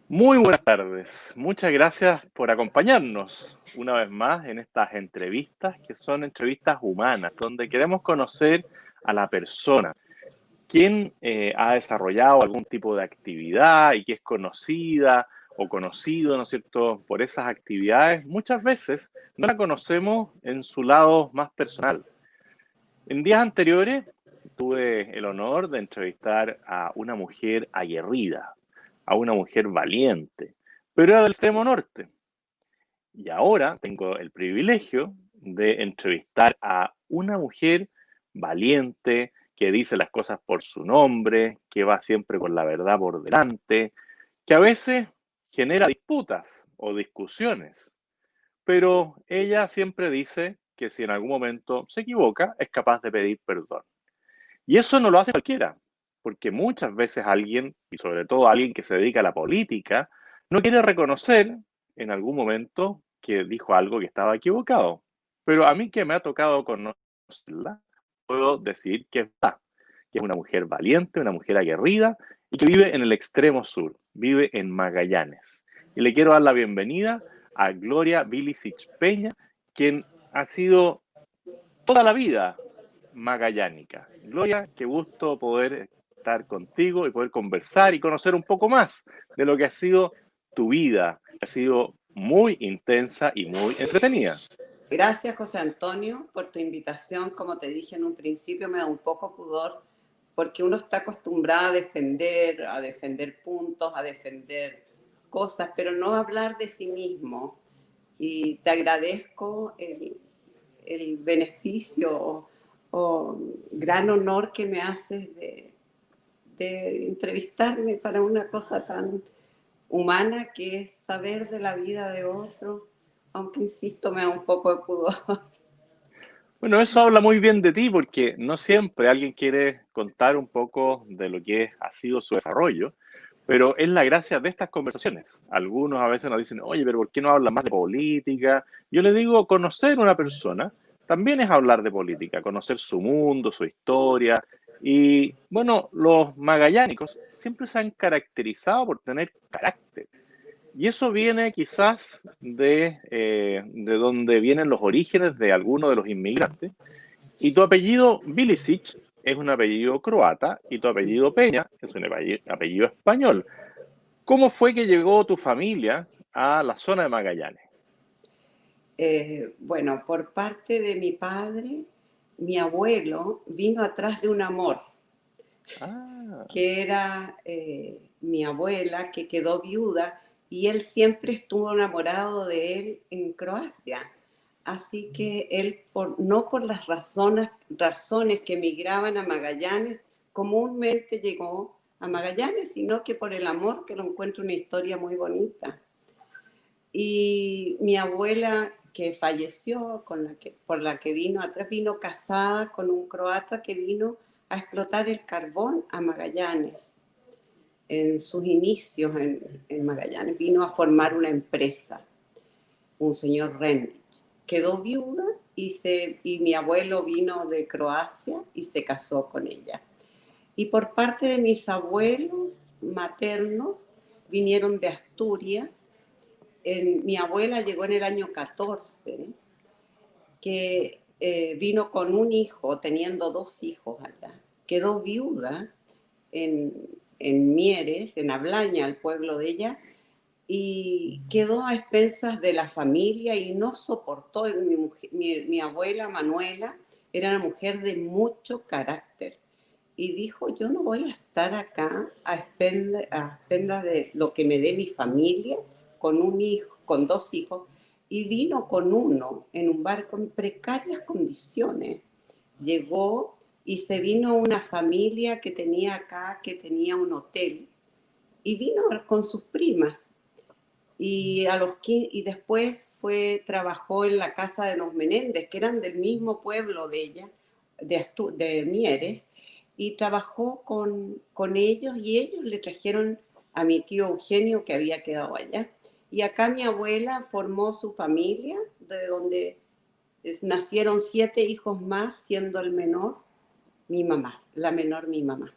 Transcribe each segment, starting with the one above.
Muy buenas tardes. Muchas gracias por acompañarnos una vez más en estas entrevistas que son entrevistas humanas, donde queremos conocer a la persona, quién ha desarrollado algún tipo de actividad y que es conocida o conocido, ¿no es cierto?, por esas actividades. Muchas veces no la conocemos en su lado más personal. En días anteriores tuve el honor de entrevistar a una mujer aguerrida, a una mujer valiente, pero era del extremo norte. Y ahora tengo el privilegio de entrevistar a una mujer valiente, que dice las cosas por su nombre, que va siempre con la verdad por delante, que a veces genera disputas o discusiones, pero ella siempre dice que si en algún momento se equivoca, es capaz de pedir perdón. Y eso no lo hace cualquiera, porque muchas veces alguien, y sobre todo alguien que se dedica a la política, no quiere reconocer en algún momento que dijo algo que estaba equivocado. Pero a mí que me ha tocado conocerla, puedo decir que es verdad, que es una mujer valiente, una mujer aguerrida y que vive en el extremo sur, vive en Magallanes. Y le quiero dar la bienvenida a Gloria Vilicic Peña, quien ha sido toda la vida magallánica. Gloria, qué gusto poder estar contigo y poder conversar y conocer un poco más de lo que ha sido tu vida, que ha sido muy intensa y muy entretenida. Gracias, José Antonio, por tu invitación. Como te dije en un principio, me da un poco pudor porque uno está acostumbrado a defender puntos, a defender cosas, pero no hablar de sí mismo. Y te agradezco el beneficio o gran honor que me haces de entrevistarme para una cosa tan humana que es saber de la vida de otro, aunque insisto, me da un poco de pudor. Bueno, eso habla muy bien de ti porque no siempre alguien quiere contar un poco de lo que ha sido su desarrollo, pero es la gracia de estas conversaciones. Algunos a veces nos dicen, oye, pero ¿por qué no hablan más de política? Yo les digo, conocer una persona también es hablar de política, conocer su mundo, su historia. Y bueno, los magallánicos siempre se han caracterizado por tener carácter. Y eso viene quizás de donde vienen los orígenes de algunos de los inmigrantes. Y tu apellido Bilicic es un apellido croata y tu apellido Peña es un apellido español. ¿Cómo fue que llegó tu familia a la zona de Magallanes? Bueno, por parte de mi padre, mi abuelo vino atrás de un amor, Ah, que era mi abuela, que quedó viuda, y él siempre estuvo enamorado de él en Croacia. Así que él, no por las razones que emigraban a Magallanes, comúnmente llegó a Magallanes, sino que por el amor, que lo encuentro una historia muy bonita. Y mi abuela, que falleció, por la que vino atrás, vino casada con un croata que vino a explotar el carbón a Magallanes. En sus inicios en Magallanes, vino a formar una empresa, un señor Rendich. Quedó viuda y mi abuelo vino de Croacia y se casó con ella. Y por parte de mis abuelos maternos, vinieron de Asturias. Mi abuela llegó en el año 14, que vino con un hijo, teniendo dos hijos allá. Quedó viuda en, en Mieres, en Ablaña, el pueblo de ella, y quedó a expensas de la familia y no soportó. Mi abuela Manuela era una mujer de mucho carácter y dijo, yo no voy a estar acá a expendas de lo que me dé mi familia, con un hijo, con dos hijos, y vino con uno en un barco en precarias condiciones. Llegó y se vino una familia que tenía acá, que tenía un hotel, y vino con sus primas. Y después trabajó en la casa de los Menéndez, que eran del mismo pueblo de ella, de Mieres, y trabajó con ellos y ellos le trajeron a mi tío Eugenio, que había quedado allá. Y acá mi abuela formó su familia, de donde nacieron 7 hijos más, siendo el menor mi mamá, la menor mi mamá,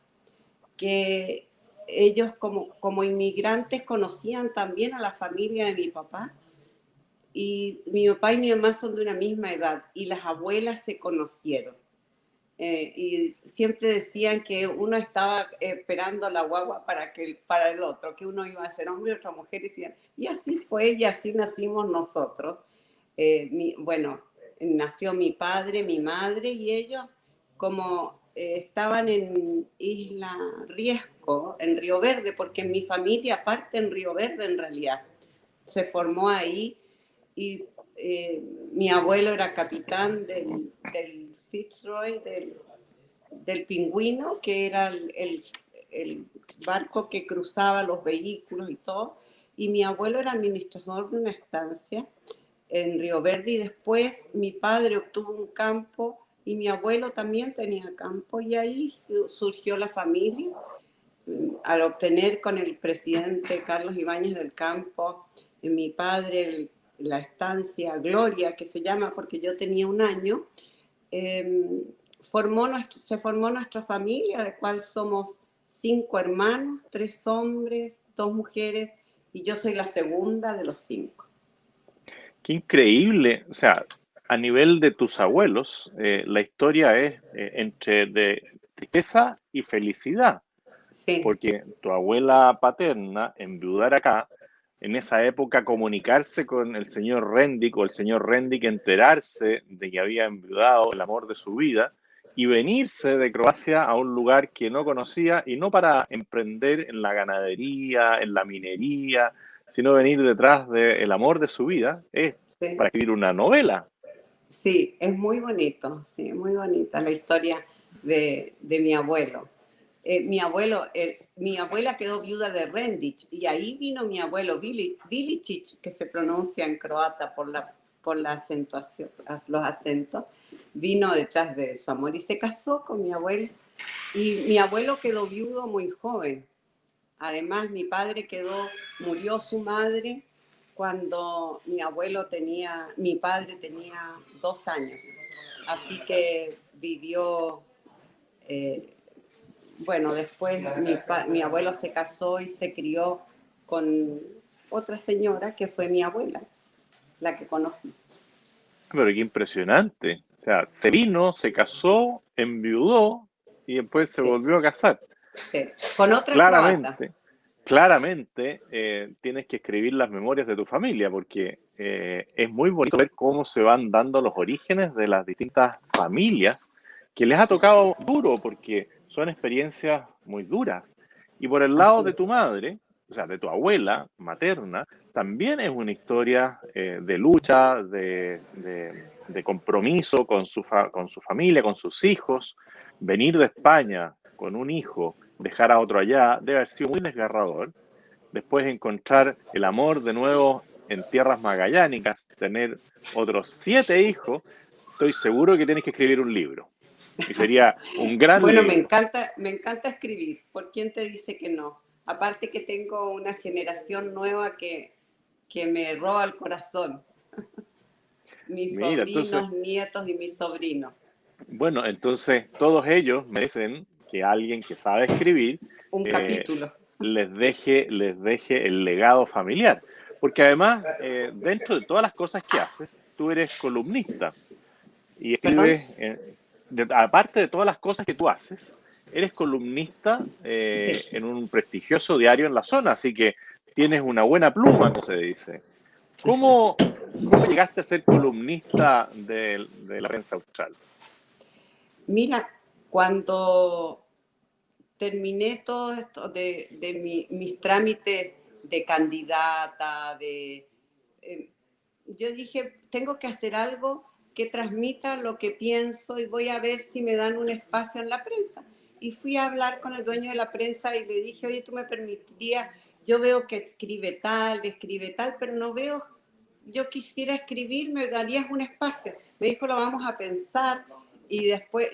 que ellos como inmigrantes conocían también a la familia de mi papá. Y mi papá y mi mamá son de una misma edad y las abuelas se conocieron. Y siempre decían que uno estaba esperando la guagua para el otro, que uno iba a ser hombre y otra mujer, y así fue y así nacimos nosotros. Bueno, nació mi padre, mi madre y ellos como estaban en Isla Riesco, en Río Verde, porque mi familia parte en Río Verde en realidad, se formó ahí y mi abuelo era capitán del Fitzroy, del Pingüino, que era el barco que cruzaba los vehículos y todo, y mi abuelo era administrador de una estancia en Río Verde y después mi padre obtuvo un campo y mi abuelo también tenía campo y ahí surgió la familia al obtener con el presidente Carlos Ibáñez del Campo, mi padre, la estancia Gloria, que se llama porque yo tenía 1 año, se formó nuestra familia, de cual somos 5 hermanos, 3 hombres, 2 mujeres, y yo soy la segunda de los 5. Qué increíble. O sea, a nivel de tus abuelos, la historia es entre de tristeza y felicidad, Sí, porque tu abuela paterna, enviudar acá, en esa época comunicarse con el señor Rendick o el señor Rendick enterarse de que había enviudado el amor de su vida y venirse de Croacia a un lugar que no conocía y no para emprender en la ganadería, en la minería, sino venir detrás del amor de su vida, es sí. para escribir una novela. Sí, es muy bonito, sí, muy bonita la historia de mi abuelo. Mi abuela quedó viuda de Rendic y ahí vino mi abuelo Vilicic, que se pronuncia en croata por la acentuación, los acentos, vino detrás de su amor y se casó con mi abuelo. Y mi abuelo quedó viudo muy joven. Además, murió su madre cuando mi padre tenía 2 años. Así que vivió, eh, bueno, después mi abuelo se casó y se crió con otra señora que fue mi abuela, la que conocí. Pero qué impresionante. O sea, se vino, se casó, enviudó y después se Sí, volvió a casar. sí. Con otra croata. Claramente, claramente tienes que escribir las memorias de tu familia porque es muy bonito ver cómo se van dando los orígenes de las distintas familias que les ha tocado duro porque son experiencias muy duras. Y por el lado Así de es. tu madre, o sea, de tu abuela materna, también es una historia de lucha, de compromiso con con su familia, con sus hijos. Venir de España con un hijo, dejar a otro allá, debe haber sido muy desgarrador. Después encontrar el amor de nuevo en tierras magallánicas, tener otros 7 hijos, estoy seguro que tienes que escribir un libro. Y sería un gran Bueno, libro. me encanta escribir. ¿Por quién te dice que no? Aparte que tengo una generación nueva que me roba el corazón. Mis Mira, entonces, sobrinos, nietos y mis sobrinos. bueno, entonces todos ellos merecen que alguien que sabe escribir Un eh, capítulo. les deje el legado familiar. Porque además, dentro de todas las cosas que haces, tú eres columnista y ¿Perdón? escribes, aparte de todas las cosas que tú haces, eres columnista Sí. en un prestigioso diario en la zona, así que tienes una buena pluma, como se dice. ¿Cómo llegaste a ser columnista de la prensa austral? Mira, cuando terminé todo esto mis trámites de candidata, yo dije, tengo que hacer algo que transmita lo que pienso y voy a ver si me dan un espacio en la prensa. Y fui a hablar con el dueño de la prensa y le dije, oye, tú me permitirías, yo veo que escribe tal, pero no veo, yo quisiera escribir, me darías un espacio. Me dijo, lo vamos a pensar y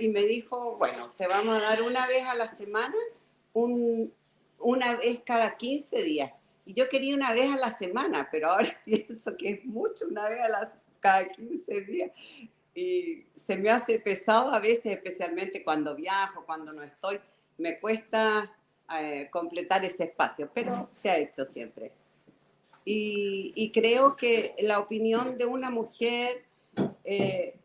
me dijo, bueno, te vamos a dar una vez a la semana, un, una vez cada 15 días. Y yo quería una vez a la semana, pero ahora pienso que es mucho, una vez cada 15 días. Y se me hace pesado a veces, especialmente cuando viajo, cuando no estoy. Me cuesta completar ese espacio, pero se ha hecho siempre. Y creo que la opinión de una mujer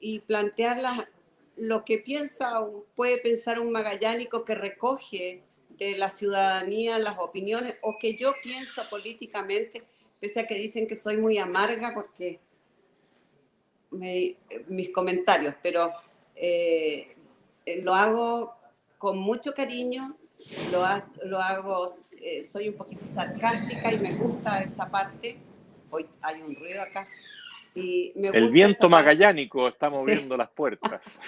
y plantearla lo que piensa o puede pensar un magallánico que recoge de la ciudadanía las opiniones o que yo pienso políticamente, pese a que dicen que soy muy amarga porque mis comentarios, pero lo hago con mucho cariño, lo hago, soy un poquito sarcástica y me gusta esa parte. Hoy hay un ruido acá. Y me El gusta viento esa parte, magallánico está sí, moviendo las puertas.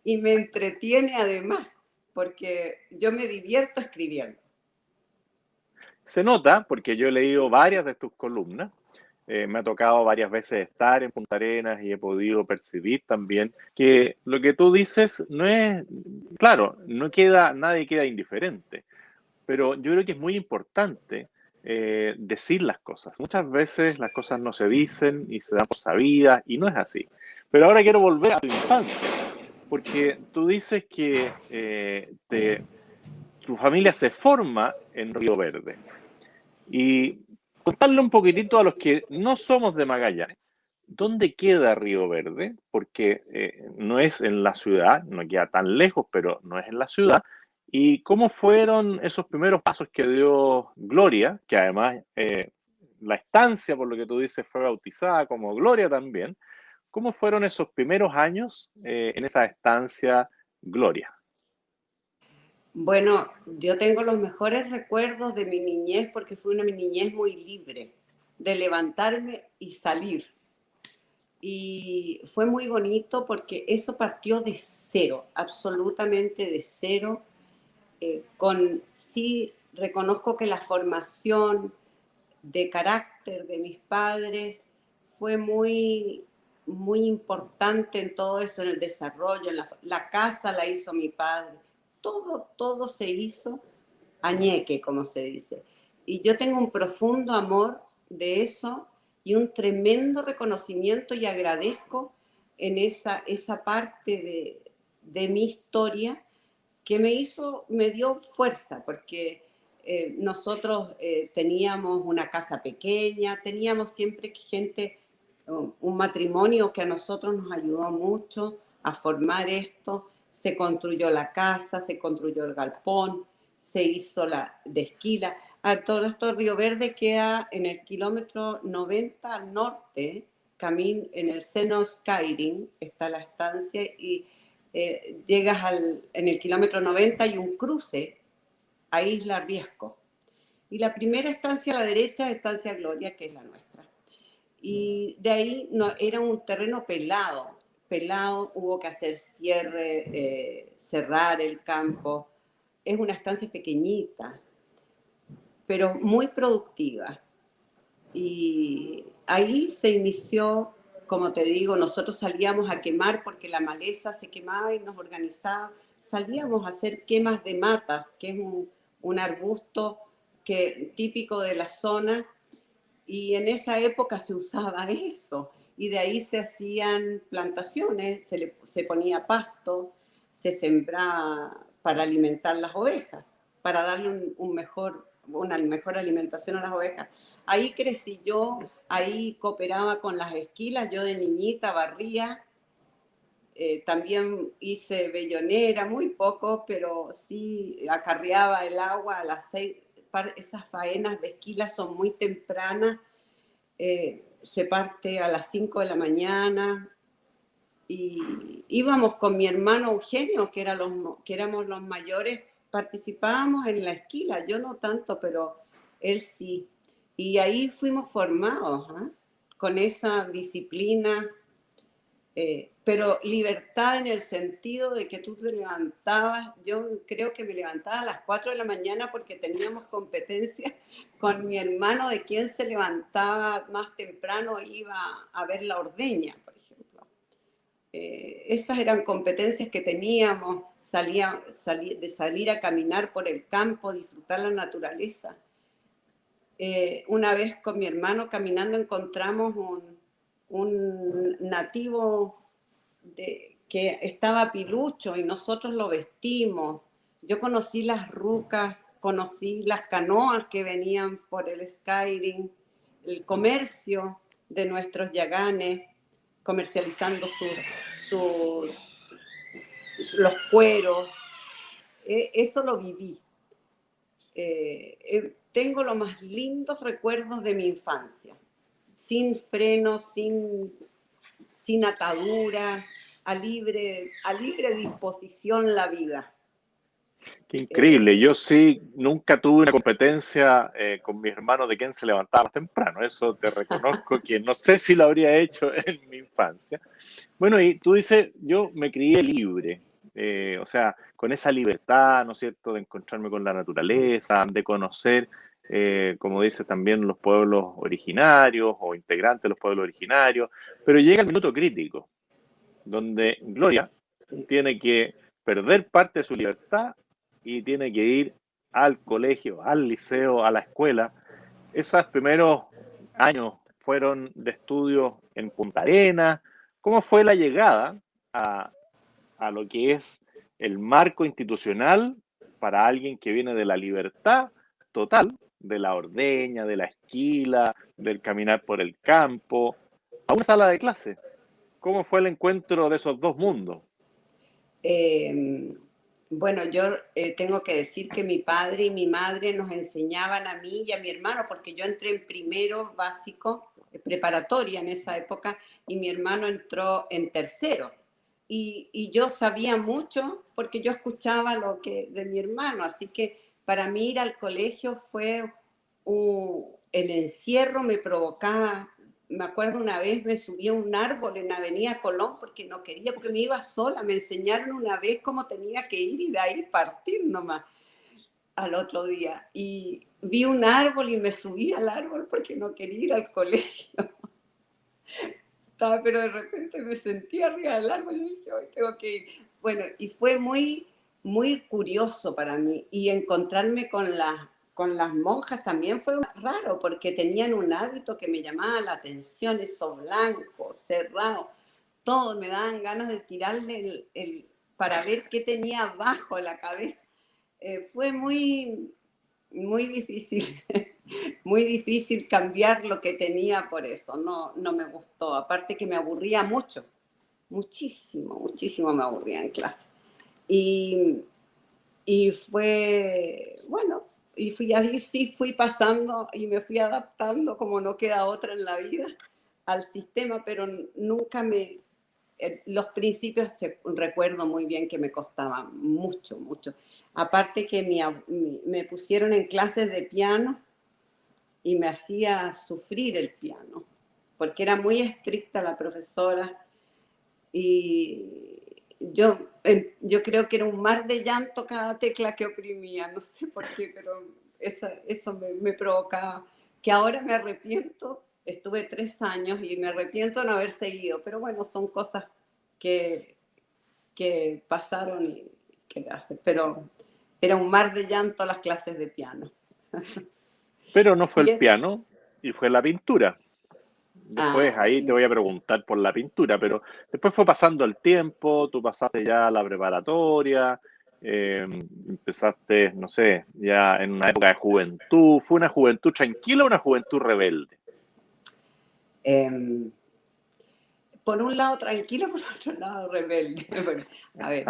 y me entretiene además, porque yo me divierto escribiendo. Se nota, porque yo he leído varias de tus columnas, me ha tocado varias veces estar en Punta Arenas y he podido percibir también que lo que tú dices no es, claro, nadie queda indiferente, pero yo creo que es muy importante decir las cosas. Muchas veces las cosas no se dicen y se dan por sabidas y no es así. Pero ahora quiero volver a tu infancia, porque tú dices que tu familia se forma en Río Verde. Y contarle un poquitito a los que no somos de Magallanes, ¿dónde queda Río Verde? Porque no es en la ciudad, no queda tan lejos, pero no es en la ciudad. ¿Y cómo fueron esos primeros pasos que dio Gloria, que además la estancia, por lo que tú dices, fue bautizada como Gloria también? ¿Cómo fueron esos primeros años en esa estancia Gloria? Bueno, yo tengo los mejores recuerdos de mi niñez porque fue una niñez muy libre, de levantarme y salir. Y fue muy bonito porque eso partió de cero, absolutamente de cero. Sí reconozco que la formación de carácter de mis padres fue muy importante en todo eso, en el desarrollo, la casa la hizo mi padre, todo se hizo añeque, como se dice. Y yo tengo un profundo amor de eso y un tremendo reconocimiento y agradezco en esa parte de mi historia que me dio fuerza, porque nosotros teníamos una casa pequeña, teníamos siempre gente, un matrimonio que a nosotros nos ayudó mucho a formar esto, se construyó la casa, se construyó el galpón, se hizo la de esquila. Todo esto Río Verde queda en el kilómetro 90 al norte, en el seno Skyrim, está la estancia, y llegas en el kilómetro 90 y un cruce a Isla Riesco. Y la primera estancia a la derecha es Estancia Gloria, que es la nuestra. Y de ahí no, era un terreno pelado, hubo que hacer cierre, cerrar el campo. Es una estancia pequeñita, pero muy productiva. Y ahí se inició, como te digo, nosotros salíamos a quemar porque la maleza se quemaba y nos organizaba. Salíamos a hacer quemas de matas, que es un arbusto típico de la zona, y en esa época se usaba eso. Y de ahí se hacían plantaciones, se ponía pasto, se sembraba para alimentar las ovejas, para darle una mejor alimentación a las ovejas. Ahí crecí yo, ahí cooperaba con las esquilas, yo de niñita barría, también hice bellonera, muy poco, pero sí acarreaba el agua a las 6. Esas faenas de esquilas son muy tempranas, se parte a las 5 de la mañana y íbamos con mi hermano Eugenio, que éramos los mayores, participábamos en la esquila, yo no tanto, pero él sí. Y ahí fuimos formados, ¿eh? Con esa disciplina, pero libertad en el sentido de que tú te levantabas, yo creo que me levantaba a las 4 de la mañana porque teníamos competencia con mi hermano de quién se levantaba más temprano e iba a ver la ordeña, por ejemplo. Esas eran competencias que teníamos, de salir a caminar por el campo, disfrutar la naturaleza. Una vez con mi hermano caminando encontramos un nativo que estaba pilucho y nosotros lo vestimos. Yo conocí las rucas conocí las canoas que venían por el Skyrim, el comercio de nuestros yaganes, comercializando sus, los cueros. Eso lo viví. Tengo los más lindos recuerdos de mi infancia, sin frenos, sin ataduras, a libre disposición la vida. Qué increíble. Yo sí nunca tuve una competencia con mis hermanos de quién se levantaba más temprano. Eso te reconozco que no sé si lo habría hecho en mi infancia. Bueno, y tú dices, yo me crié libre. O sea, con esa libertad, ¿no es cierto?, de encontrarme con la naturaleza, de conocer, como dices, también los pueblos originarios o integrantes de los pueblos originarios. Pero llega el minuto crítico, donde Gloria tiene que perder parte de su libertad y tiene que ir al colegio, al liceo, a la escuela. Esos primeros años fueron de estudio en Punta Arenas. ¿Cómo fue la llegada a lo que es el marco institucional para alguien que viene de la libertad total, de la ordeña, de la esquila, del caminar por el campo, a una sala de clase? ¿Cómo fue el encuentro de esos dos mundos? Bueno, yo tengo que decir que mi padre y mi madre nos enseñaban a mí y a mi hermano, porque yo entré en primero básico, preparatoria en esa época, y mi hermano entró en tercero. Y yo sabía mucho porque yo escuchaba lo que de mi hermano, así que para mí ir al colegio fue el encierro me provocaba. Me acuerdo una vez me subí a un árbol en Avenida Colón porque no quería, porque me iba sola. Me enseñaron una vez cómo tenía que ir y de ahí partir nomás al otro día. Y vi un árbol y me subí al árbol porque no quería ir al colegio. Pero de repente me sentí arriba del árbol y dije, hoy tengo que ir. Bueno, y fue muy, muy curioso para mí. Y encontrarme con las monjas también fue raro, porque tenían un hábito que me llamaba la atención, eso blanco, cerrado. Todo me daban ganas de tirarle para ver qué tenía abajo la cabeza. Fue muy, muy difícil, muy difícil cambiar lo que tenía por eso. No, no me gustó. Aparte que me aburría mucho, muchísimo, muchísimo me aburría en clase. Y, y fue, bueno, y fui ahí, sí fui pasando y me fui adaptando como no queda otra en la vida al sistema, pero nunca los principios recuerdo muy bien que me costaban mucho, mucho. Aparte que me pusieron en clases de piano y me hacía sufrir el piano, porque era muy estricta la profesora y yo creo que era un mar de llanto cada tecla que oprimía, no sé por qué, pero eso me provocaba, que ahora me arrepiento. Estuve 3 años y me arrepiento de no haber seguido, pero bueno, son cosas que, que pasaron y que hace, pero era un mar de llanto las clases de piano. Pero no fue Y el es, piano y fue la pintura. Después la ahí te voy a pintura. preguntar por la pintura, pero después fue pasando el tiempo, tú pasaste ya a la preparatoria, empezaste, no sé, ya en una época de juventud. ¿Fue una juventud tranquila o una juventud rebelde? Eh, por un lado tranquilo, por otro lado rebelde. Bueno, a ver,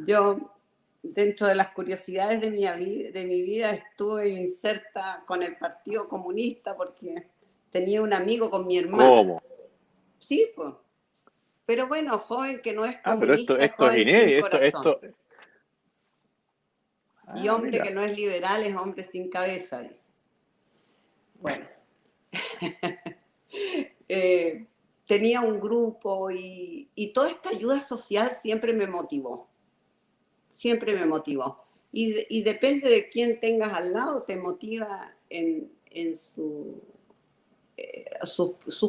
yo dentro de las curiosidades de mi vida estuve inserta con el Partido Comunista porque tenía un amigo con mi hermana. ¿Cómo? Sí, pues. Pero bueno, joven que no es Ah, pero esto, comunista es esto es joven sin inédito, corazón. Y Ah, hombre que mira. no es liberal es hombre sin cabeza, dice. Bueno, eh, tenía un grupo y toda esta ayuda social siempre me motivó, siempre me motivó. Y depende de quién tengas al lado, te motiva en sus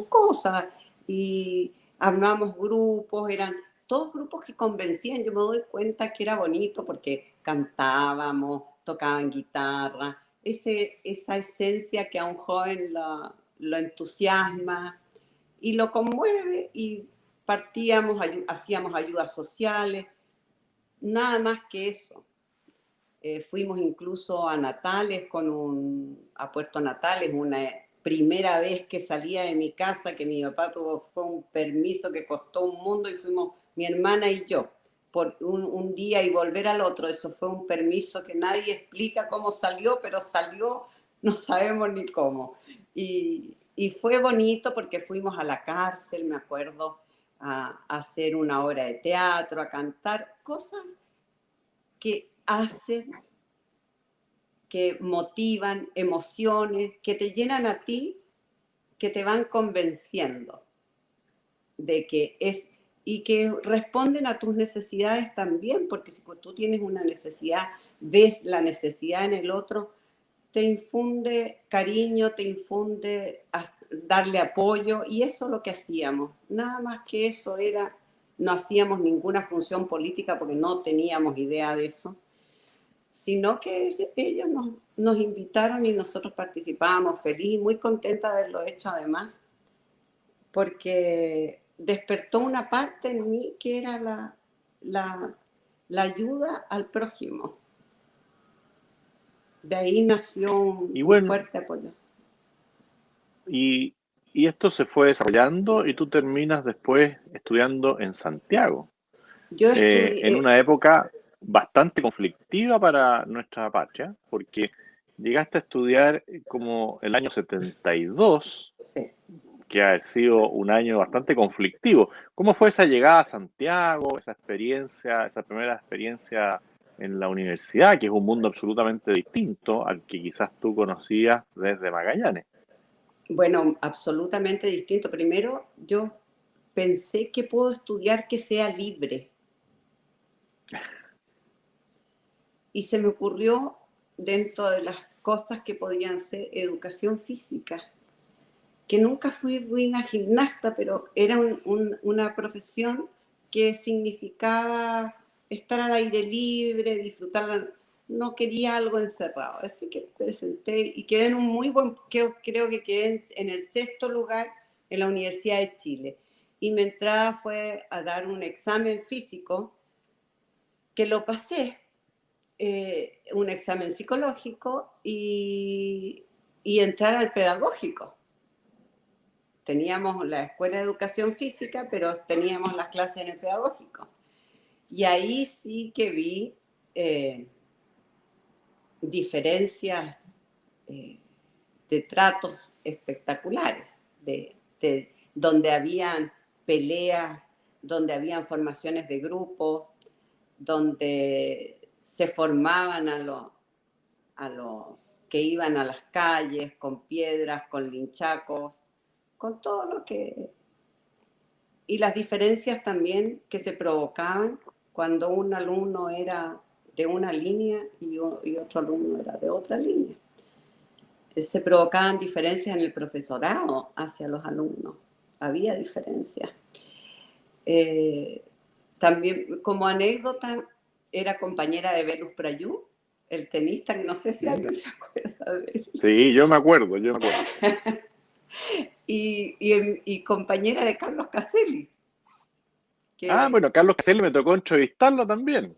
cosas. Y armamos grupos, eran todos grupos que convencían. Yo me doy cuenta que era bonito porque cantábamos, tocaban guitarra, esa esencia que a un joven lo entusiasma y lo conmueve, y hacíamos ayudas sociales, nada más que eso. Fuimos incluso a Natales, a Puerto Natales, una primera vez que salía de mi casa, que mi papá tuvo, fue un permiso que costó un mundo y fuimos mi hermana y yo por un día y volver al otro. Eso fue un permiso que nadie explica cómo salió, pero salió, no sabemos ni cómo. Y fue bonito porque fuimos a la cárcel, me acuerdo, a hacer una obra de teatro, a cantar, cosas que hacen, que motivan, emociones, que te llenan a ti, que te van convenciendo de que es, y que responden a tus necesidades también, porque si tú tienes una necesidad, ves la necesidad en el otro, te infunde cariño, te infunde darle apoyo, y eso es lo que hacíamos. Nada más que eso era, no hacíamos ninguna función política porque no teníamos idea de eso, sino que ellos nos invitaron y nosotros participábamos feliz y muy contenta de haberlo hecho además, porque despertó una parte en mí que era la ayuda al prójimo. De ahí nació Y un bueno, fuerte apoyo. y, y esto se fue desarrollando y tú terminas después estudiando en Santiago, Yo en estudié, una época bastante conflictiva para nuestra patria, porque llegaste a estudiar como el año 72, sí. que ha sido un año bastante conflictivo. ¿Cómo fue esa llegada a Santiago, esa experiencia, esa primera experiencia en la universidad, que es un mundo absolutamente distinto al que quizás tú conocías desde Magallanes? Bueno, absolutamente distinto. Primero, yo pensé que puedo estudiar que sea libre. Y se me ocurrió, dentro de las cosas que podían ser, educación física, que nunca fui buena gimnasta, pero era una profesión que significaba estar al aire libre, disfrutar. No quería algo encerrado, así que presenté y quedé en un muy buen, creo que quedé en el 6.º lugar en la Universidad de Chile. Y mi entrada fue a dar un examen físico, que lo pasé, un examen psicológico y entrar al pedagógico. Teníamos la escuela de educación física, pero teníamos las clases en el pedagógico. Y ahí sí que vi diferencias eh, de tratos espectaculares, donde habían peleas, donde habían formaciones de grupos, donde se formaban a los que iban a las calles con piedras, con linchacos, con todo lo que... Y las diferencias también que se provocaban cuando un alumno era de una línea y otro alumno era de otra línea. Se provocaban diferencias en el profesorado hacia los alumnos. Había diferencias. También, como anécdota, era compañera de Velus Prayú, el tenista, que no sé si alguien se acuerda de él. Sí, yo me acuerdo, yo me acuerdo. Y compañera de Carlos Caselli. Ah, Que bueno, Carlos Caselli me tocó entrevistarlo también.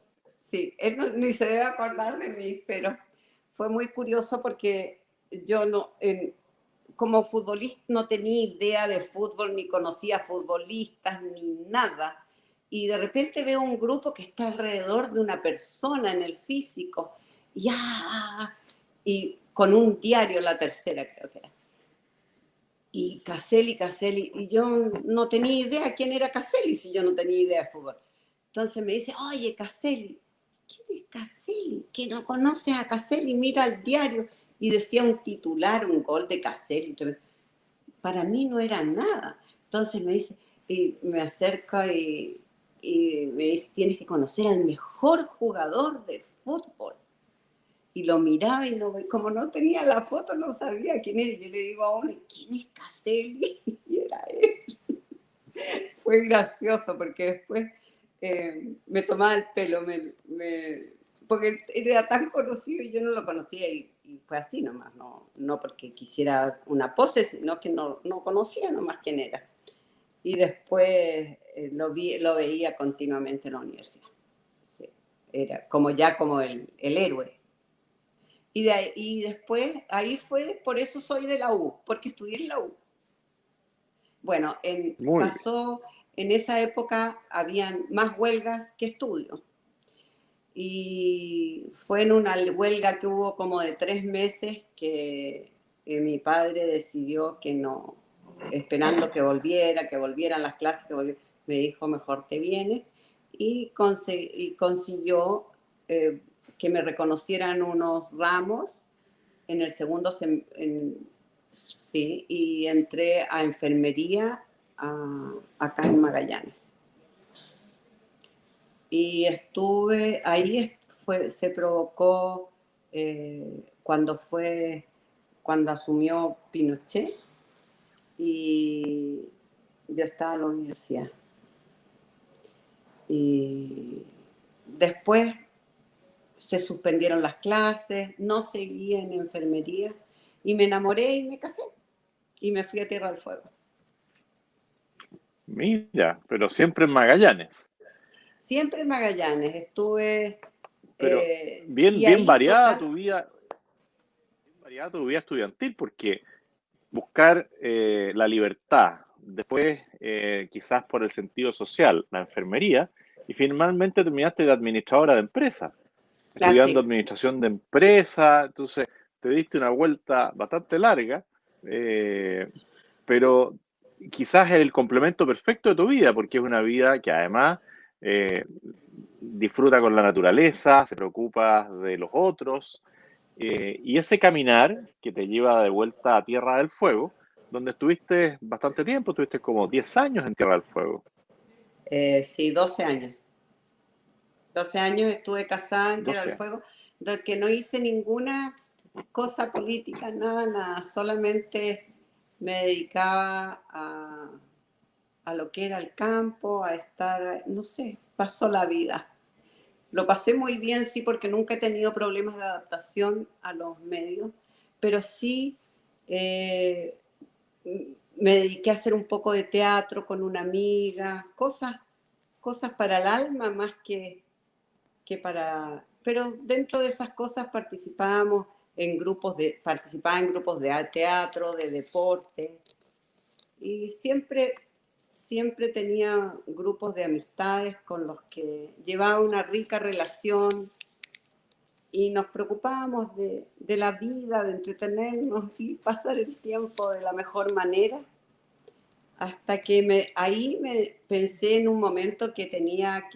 sí, él ni se debe acordar de mí, pero fue muy curioso porque yo como futbolista no tenía idea de fútbol, ni conocía futbolistas, ni nada. Y de repente veo un grupo que está alrededor de una persona en el físico, y con un diario, La Tercera creo que era. Y Caselli, y yo no tenía idea quién era Caselli si yo no tenía idea de fútbol. Entonces me dice, oye, Caselli, ¿quién es Caselli? Que no conoces a Caselli, mira el diario. Y decía un titular, un gol de Caselli. Para mí no era nada. Entonces me dice, y me acerca y me dice, tienes que conocer al mejor jugador de fútbol. Y lo miraba y como no tenía la foto, no sabía quién era. Y yo le digo a uno, ¿quién es Caselli? Y era él. Fue gracioso porque después me tomaba el pelo, porque era tan conocido y yo no lo conocía y fue así nomás, no porque quisiera una pose, sino que no conocía nomás quién era. Y después lo veía continuamente en la universidad. Sí. era como ya como el héroe. Y después, ahí fue, por eso soy de la U, porque estudié en la U. Bueno, Muy bien. pasó, en esa época habían más huelgas que estudios. Y fue en una huelga que hubo como de 3 meses que mi padre decidió que no, esperando que volvieran las clases, me dijo mejor te vienes y consiguió que me reconocieran unos ramos en el segundo, sí, y entré a enfermería acá en Magallanes. Y estuve, ahí se provocó cuando asumió Pinochet y yo estaba en la universidad. Y después se suspendieron las clases, no seguí en enfermería y me enamoré y me casé y me fui a Tierra del Fuego. Mira, pero siempre en Magallanes. Siempre en Magallanes, estuve Pero y bien ahí variada total. tu vida, bien variada tu vida estudiantil, porque buscar la libertad, después quizás por el sentido social, la enfermería, y finalmente terminaste de administradora de empresa, estudiando Así. administración de empresa, entonces te diste una vuelta bastante larga, pero quizás es el complemento perfecto de tu vida, porque es una vida que además eh, disfruta con la naturaleza, se preocupa de los otros, y ese caminar que te lleva de vuelta a Tierra del Fuego, donde estuviste bastante tiempo, estuviste como 10 años en Tierra del Fuego. Sí, 12 años. 12 años estuve casada en Tierra del 12 años. Fuego, de que no hice ninguna cosa política, nada, nada. Solamente me dedicaba a lo que era el campo, a estar, no sé, pasó la vida. Lo pasé muy bien, sí, porque nunca he tenido problemas de adaptación a los medios, pero sí eh, me dediqué a hacer un poco de teatro con una amiga, cosas para el alma más que para... Pero dentro de esas cosas participaba en grupos de teatro, de deporte, y siempre tenía grupos de amistades con los que llevaba una rica relación y nos preocupábamos de la vida, de entretenernos y pasar el tiempo de la mejor manera, hasta que ahí me pensé en un momento que tenía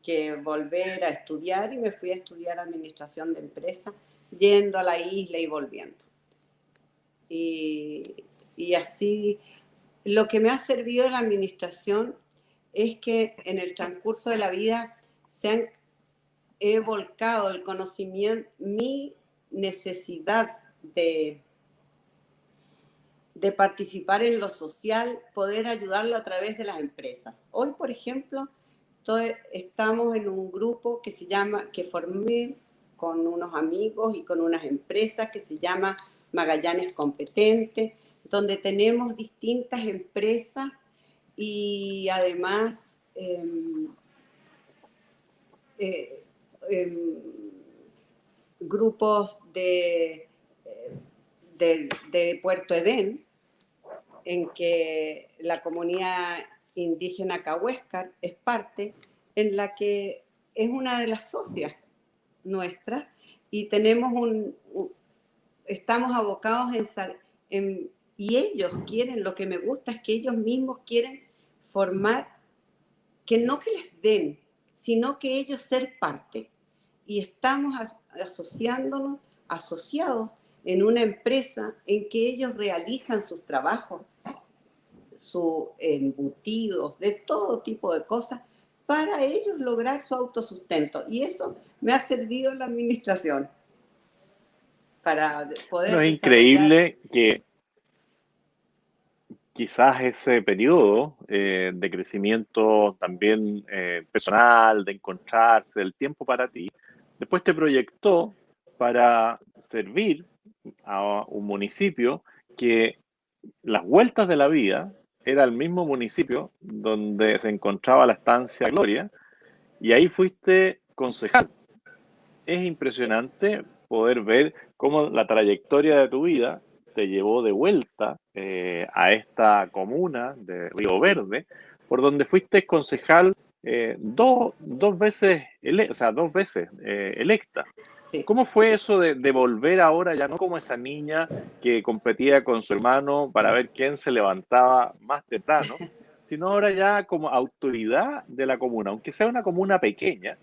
que volver a estudiar y me fui a estudiar administración de empresas, yendo a la isla y volviendo. Y, y así, lo que me ha servido la administración es que en el transcurso de la vida he volcado el conocimiento, mi necesidad de participar en lo social, poder ayudarlo a través de las empresas. Hoy, por ejemplo, estamos en un grupo que formé con unos amigos y con unas empresas que se llama Magallanes Competente, donde tenemos distintas empresas y además eh, grupos de Puerto Edén, en que la comunidad indígena Cahuéscar es parte, en la que es una de las socias nuestras y estamos abocados y ellos quieren, lo que me gusta es que ellos mismos quieren formar, que no que les den, sino que ellos ser parte. Y estamos asociados en una empresa en que ellos realizan sus trabajos, sus embutidos, de todo tipo de cosas, para ellos lograr su autosustento. Y eso me ha servido en la administración para Bueno, poder es desarrollar. increíble que quizás ese periodo de crecimiento también personal, de encontrarse, el tiempo para ti, después te proyectó para servir a un municipio que las vueltas de la vida era el mismo municipio donde se encontraba la estancia Gloria, y ahí fuiste concejal. Es impresionante poder ver cómo la trayectoria de tu vida te llevó de vuelta a esta comuna de Río Verde, por donde fuiste concejal dos veces, electa. Sí. ¿Cómo fue eso de volver ahora ya no como esa niña que competía con su hermano para ver quién se levantaba más temprano, sino ahora ya como autoridad de la comuna, aunque sea una comuna pequeña,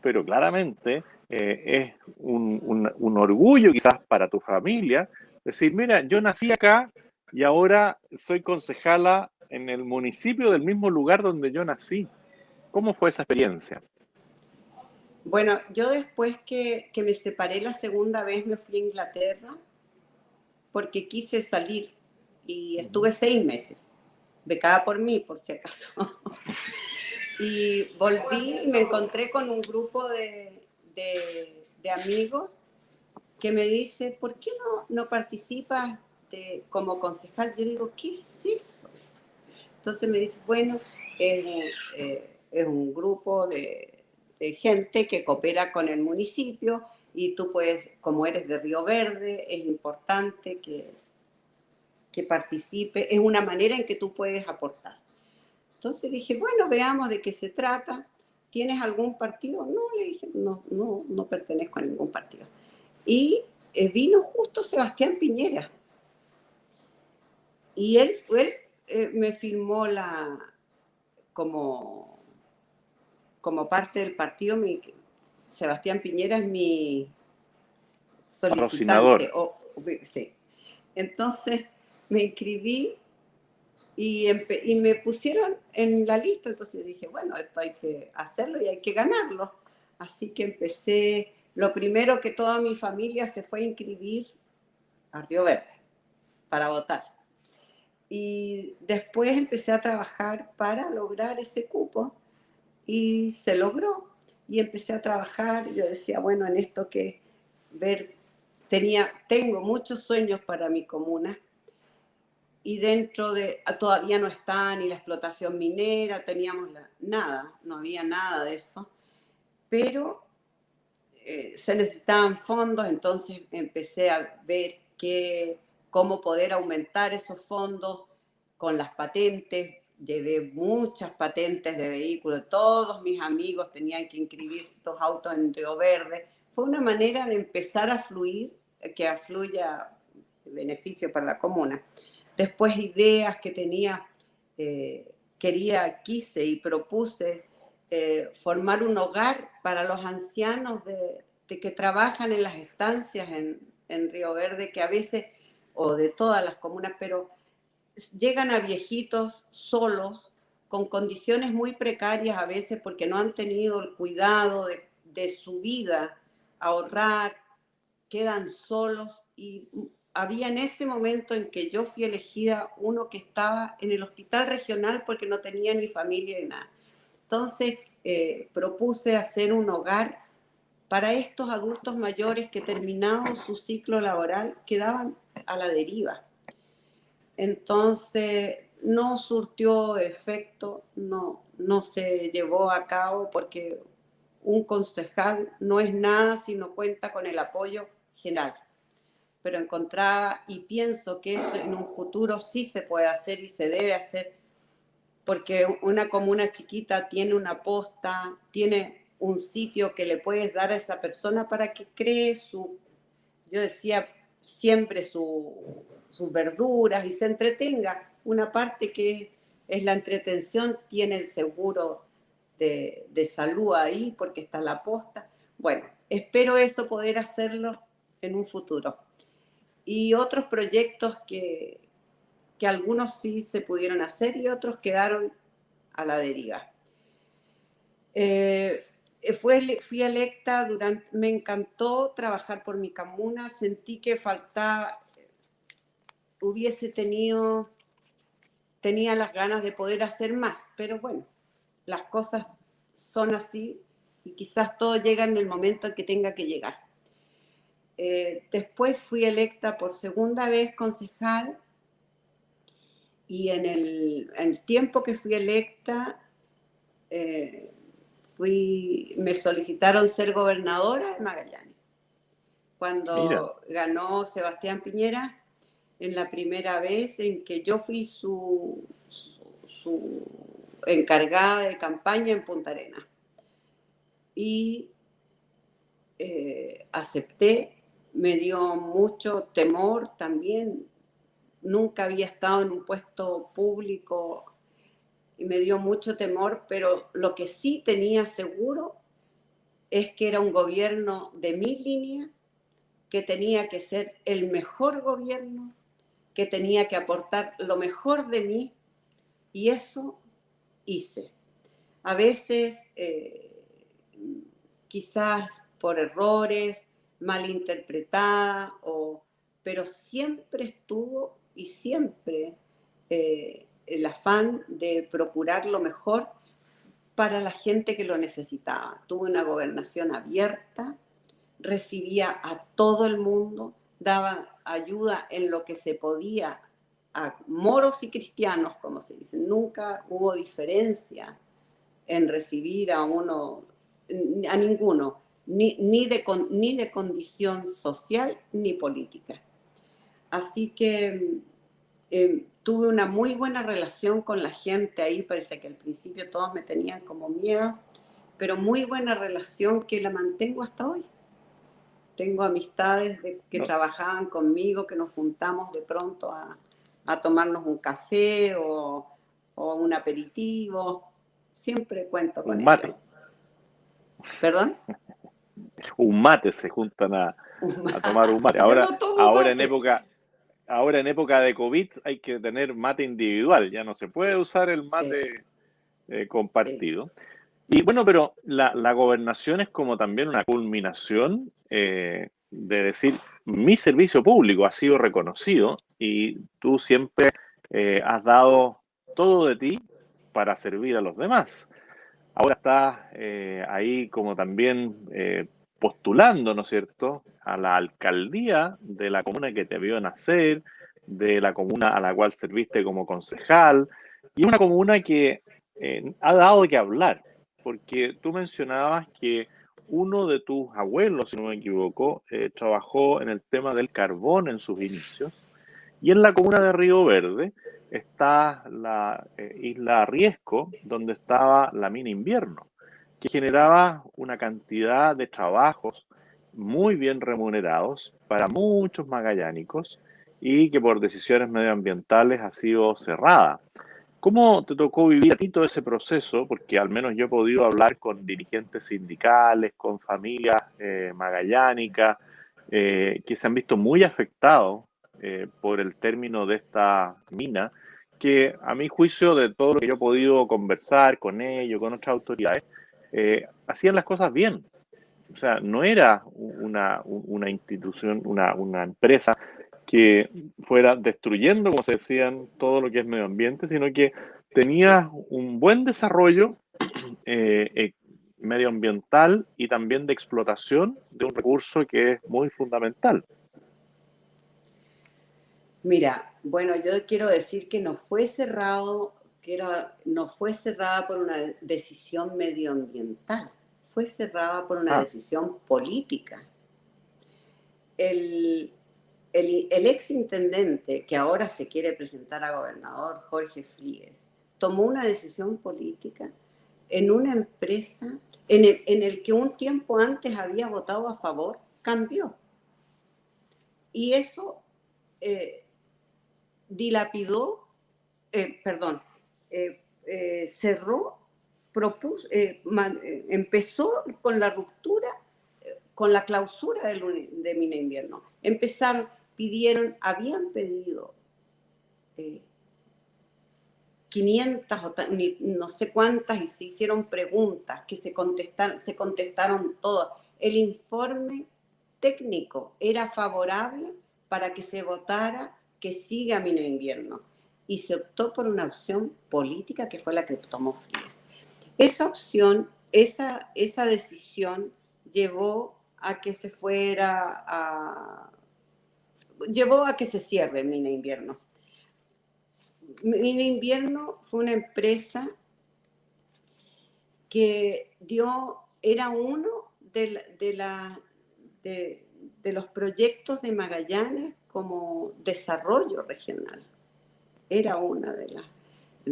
pero claramente es un orgullo quizás para tu familia decir, mira, yo nací acá y ahora soy concejala en el municipio del mismo lugar donde yo nací? ¿Cómo fue esa experiencia? Bueno, yo después que me separé la segunda vez me fui a Inglaterra porque quise salir y estuve 6 meses, becada por mí, por si acaso. Y volví y me encontré con un grupo de amigos que me dice, ¿por qué no participas como concejal? Yo digo, ¿qué es eso? Entonces me dice, bueno, es un grupo de gente que coopera con el municipio y tú puedes, como eres de Río Verde, es importante que participe, es una manera en que tú puedes aportar. Entonces dije, bueno, veamos de qué se trata. ¿Tienes algún partido? No, le dije, no pertenezco a ningún partido. Y vino justo Sebastián Piñera. Y él me firmó como, como parte del partido. Sebastián Piñera es mi Patrocinador. solicitante. Sí. Entonces me inscribí y me pusieron en la lista, entonces dije, bueno, esto hay que hacerlo y hay que ganarlo. Así que empecé, lo primero que toda mi familia se fue a inscribir a Río Verde para votar. Y después empecé a trabajar para lograr ese cupo y se logró. Y empecé a trabajar, yo decía, bueno, en esto que ver, tengo muchos sueños para mi comuna, y dentro de, todavía no está ni la explotación minera, teníamos nada, no había nada de eso, pero se necesitaban fondos, entonces empecé a ver cómo poder aumentar esos fondos con las patentes. Llevé muchas patentes de vehículos, todos mis amigos tenían que inscribir estos autos en Río Verde. Fue una manera de empezar a fluir, que afluya beneficio para la comuna. Después ideas que tenía, quise y propuse formar un hogar para los ancianos de que trabajan en las estancias en Río Verde, que a veces, o de todas las comunas, pero llegan a viejitos solos, con condiciones muy precarias a veces porque no han tenido el cuidado de su vida, ahorrar, quedan solos. Y había en ese momento en que yo fui elegida uno que estaba en el hospital regional porque no tenía ni familia ni nada. Entonces propuse hacer un hogar para estos adultos mayores que terminado su ciclo laboral quedaban a la deriva. Entonces no surtió efecto, no se llevó a cabo porque un concejal no es nada si no cuenta con el apoyo general. Pero encontraba y pienso que eso en un futuro sí se puede hacer y se debe hacer, porque una comuna chiquita tiene una posta, tiene un sitio que le puedes dar a esa persona para que cree yo decía, siempre sus verduras y se entretenga. Una parte que es la entretención, tiene el seguro de salud ahí porque está la posta. Bueno, espero eso poder hacerlo en un futuro. Y otros proyectos que algunos sí se pudieron hacer y otros quedaron a la deriva. Fui electa, me encantó trabajar por mi comuna, sentí que tenía las ganas de poder hacer más, pero bueno, las cosas son así y quizás todo llega en el momento en que tenga que llegar. Después fui electa por segunda vez concejal y en el tiempo que fui electa me solicitaron ser gobernadora de Magallanes. Mira, Cuando ganó Sebastián Piñera, en la primera vez en que yo fui su encargada de campaña en Punta Arenas. Y acepté, me dio mucho temor también. Nunca había estado en un puesto público y me dio mucho temor, pero lo que sí tenía seguro es que era un gobierno de mi línea, que tenía que ser el mejor gobierno, que tenía que aportar lo mejor de mí, y eso hice. A veces, quizás por errores, malinterpretada, pero siempre estuvo y siempre el afán de procurar lo mejor para la gente que lo necesitaba. Tuve una gobernación abierta, recibía a todo el mundo, daba ayuda en lo que se podía a moros y cristianos, como se dice. Nunca hubo diferencia en recibir a uno, a ninguno, ni de condición social ni política. Así que tuve una muy buena relación con la gente ahí. Parece que al principio todos me tenían como miedo, pero muy buena relación que la mantengo hasta hoy. Tengo amistades que no, trabajaban conmigo, que nos juntamos de pronto a tomarnos un café o un aperitivo. Siempre cuento un con ellos. mate, ¿Perdón? un mate se juntan a tomar un mate. Yo no tomo mate. Ahora en época de COVID hay que tener mate individual, ya no se puede usar el Sí, mate sí. compartido. Y bueno, pero la gobernación es como también una culminación de decir, mi servicio público ha sido reconocido y tú siempre has dado todo de ti para servir a los demás. Ahora estás ahí como también postulando, ¿no es cierto?, a la alcaldía de la comuna que te vio nacer, de la comuna a la cual serviste como concejal, y una comuna que ha dado de qué hablar, porque tú mencionabas que uno de tus abuelos, si no me equivoco, trabajó en el tema del carbón en sus inicios, y en la comuna de Río Verde está la isla Riesco, donde estaba la mina Invierno, que generaba una cantidad de trabajos muy bien remunerados para muchos magallánicos y que por decisiones medioambientales ha sido cerrada. ¿Cómo te tocó vivir a ti todo ese proceso? Porque al menos yo he podido hablar con dirigentes sindicales, con familias magallánicas, que se han visto muy afectados por el término de esta mina, que a mi juicio, de todo lo que yo he podido conversar con ellos, con otras autoridades, hacían las cosas bien. O sea, no era una institución, una empresa que fuera destruyendo, como se decían, todo lo que es medio ambiente, sino que tenía un buen desarrollo eh, eh, medioambiental y también de explotación de un recurso que es muy fundamental. Mira, bueno, yo quiero decir que no fue cerrado, no fue cerrada por una decisión medioambiental, fue cerrada por una Ah, decisión política. El, el ex intendente, que ahora se quiere presentar a gobernador, Jorge Fríguez, tomó una decisión política en una empresa en el que un tiempo antes había votado a favor, cambió. Y eso eh, dilapidó, perdón, cerró, propuso, empezó con la ruptura, con la clausura de Mina Invierno. Empezaron, habían pedido 500 no sé cuántas, y se hicieron preguntas que se contestaron todas. El informe técnico era favorable para que se votara que siga Mina Invierno, y se optó por una opción política que fue la que tomó Frías. Esa opción, esa decisión llevó a que se llevó a que se cierre Mina Invierno. Mina Invierno fue una empresa que era uno de los proyectos de Magallanes como desarrollo regional. Era una de las.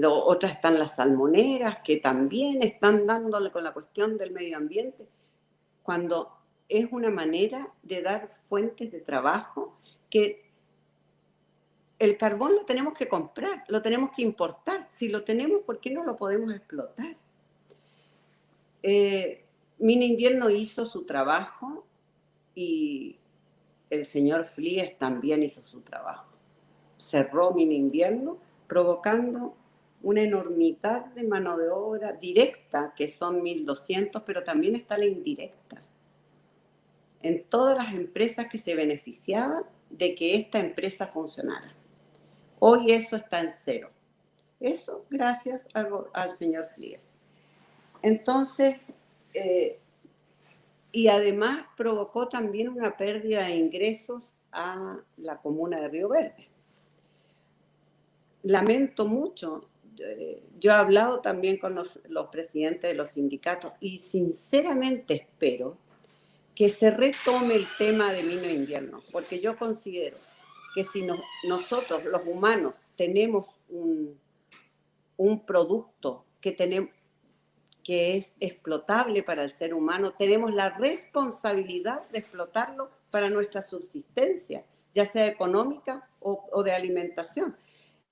Otras están las salmoneras, que también están dándole con la cuestión del medio ambiente, cuando es una manera de dar fuentes de trabajo, que el carbón lo tenemos que comprar, lo tenemos que importar. Si lo tenemos, ¿por qué no lo podemos explotar? Mina Invierno hizo su trabajo y el señor Flies también hizo su trabajo. Cerró Mina Invierno, provocando una enormidad de mano de obra directa, que son 1.200, pero también está la indirecta. En todas las empresas que se beneficiaban de que esta empresa funcionara. Hoy eso está en cero. Eso gracias al señor Flies. Entonces, y además provocó también una pérdida de ingresos a la comuna de Río Verde. Lamento mucho, yo he hablado también con los presidentes de los sindicatos y sinceramente espero que se retome el tema de Mina Invierno, porque yo considero que si nosotros los humanos tenemos un producto que es explotable para el ser humano, tenemos la responsabilidad de explotarlo para nuestra subsistencia, ya sea económica o de alimentación.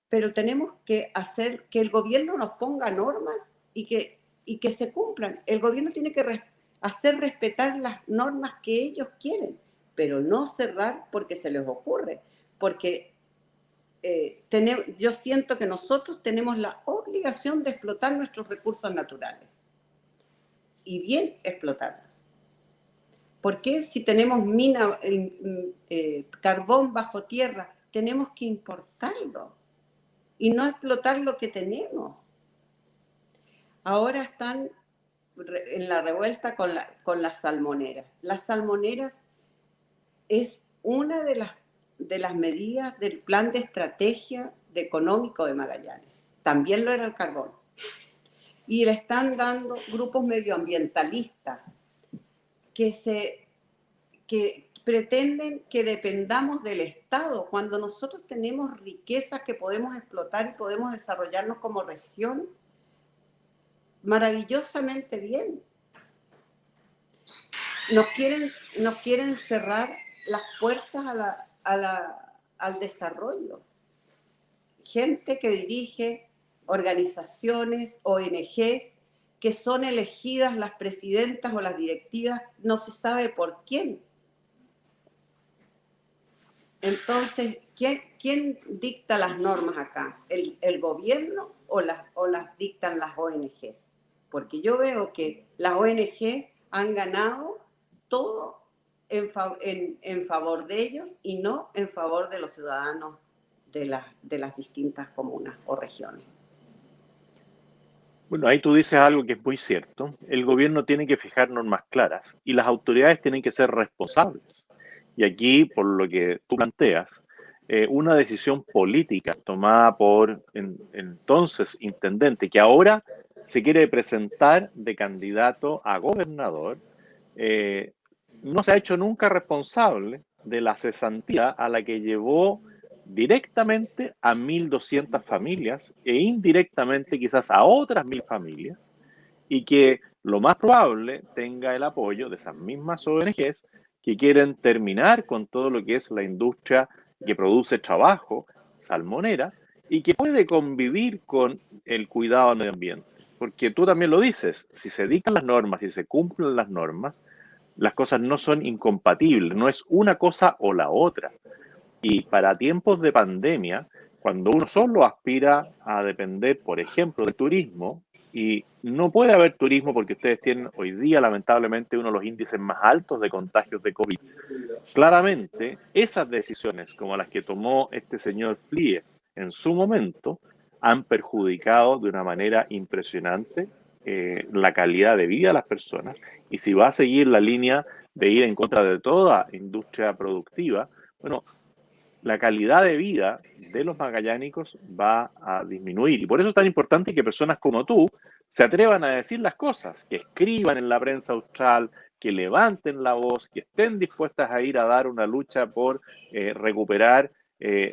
Pero tenemos que hacer que el gobierno nos ponga normas y que se cumplan. El gobierno tiene que hacer respetar las normas que ellos quieren, pero no cerrar porque se les ocurre, porque yo siento que nosotros tenemos la obligación de explotar nuestros recursos naturales y bien explotarlos. ¿Por qué si tenemos carbón bajo tierra, tenemos que importarlo y no explotar lo que tenemos? Ahora están en la revuelta con las salmoneras. Las salmoneras es una de las medidas del plan de estrategia económico de Magallanes. También lo era el carbón. Y le están dando grupos medioambientalistas que pretenden que dependamos del Estado, cuando nosotros tenemos riquezas que podemos explotar y podemos desarrollarnos como región maravillosamente bien. Nos quieren cerrar las puertas al desarrollo. Gente que dirige organizaciones, ONGs, que son elegidas las presidentas o las directivas, no se sabe por quién. Entonces, ¿quién dicta las normas acá? ¿El gobierno o las dictan las ONGs? Porque yo veo que las ONGs han ganado todo en favor de ellos y no en favor de los ciudadanos de las distintas comunas o regiones. Bueno, ahí tú dices algo que es muy cierto. El gobierno tiene que fijar normas claras y las autoridades tienen que ser responsables. Y aquí, por lo que tú planteas, una decisión política tomada por entonces intendente, que ahora se quiere presentar de candidato a gobernador, no se ha hecho nunca responsable de la cesantía a la que llevó directamente a 1.200 familias e indirectamente quizás a otras 1.000 familias, y que lo más probable tenga el apoyo de esas mismas ONGs que quieren terminar con todo lo que es la industria que produce trabajo salmonera y que puede convivir con el cuidado del medio ambiente. Porque tú también lo dices, si se dictan las normas, si se cumplen las normas, las cosas no son incompatibles, no es una cosa o la otra. Y para tiempos de pandemia, cuando uno solo aspira a depender, por ejemplo, del turismo, y no puede haber turismo porque ustedes tienen hoy día, lamentablemente, uno de los índices más altos de contagios de COVID. Claramente, esas decisiones, como las que tomó este señor Flies en su momento, han perjudicado de una manera impresionante la calidad de vida de las personas. Y si va a seguir la línea de ir en contra de toda industria productiva, bueno, la calidad de vida de los magallánicos va a disminuir. Y por eso es tan importante que personas como tú se atrevan a decir las cosas, que escriban en la prensa austral, que levanten la voz, que estén dispuestas a ir a dar una lucha por recuperar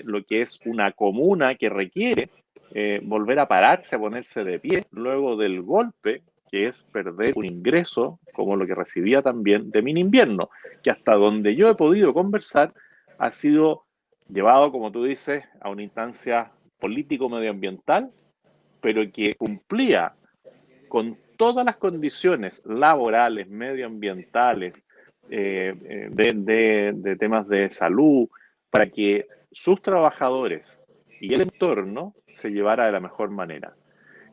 lo que es una comuna que requiere volver a pararse, a ponerse de pie luego del golpe, que es perder un ingreso como lo que recibía también de Mini Invierno, que hasta donde yo he podido conversar ha sido llevado, como tú dices, a una instancia político-medioambiental, pero que cumplía con todas las condiciones laborales, medioambientales, de temas de salud, para que sus trabajadores y el entorno se llevara de la mejor manera.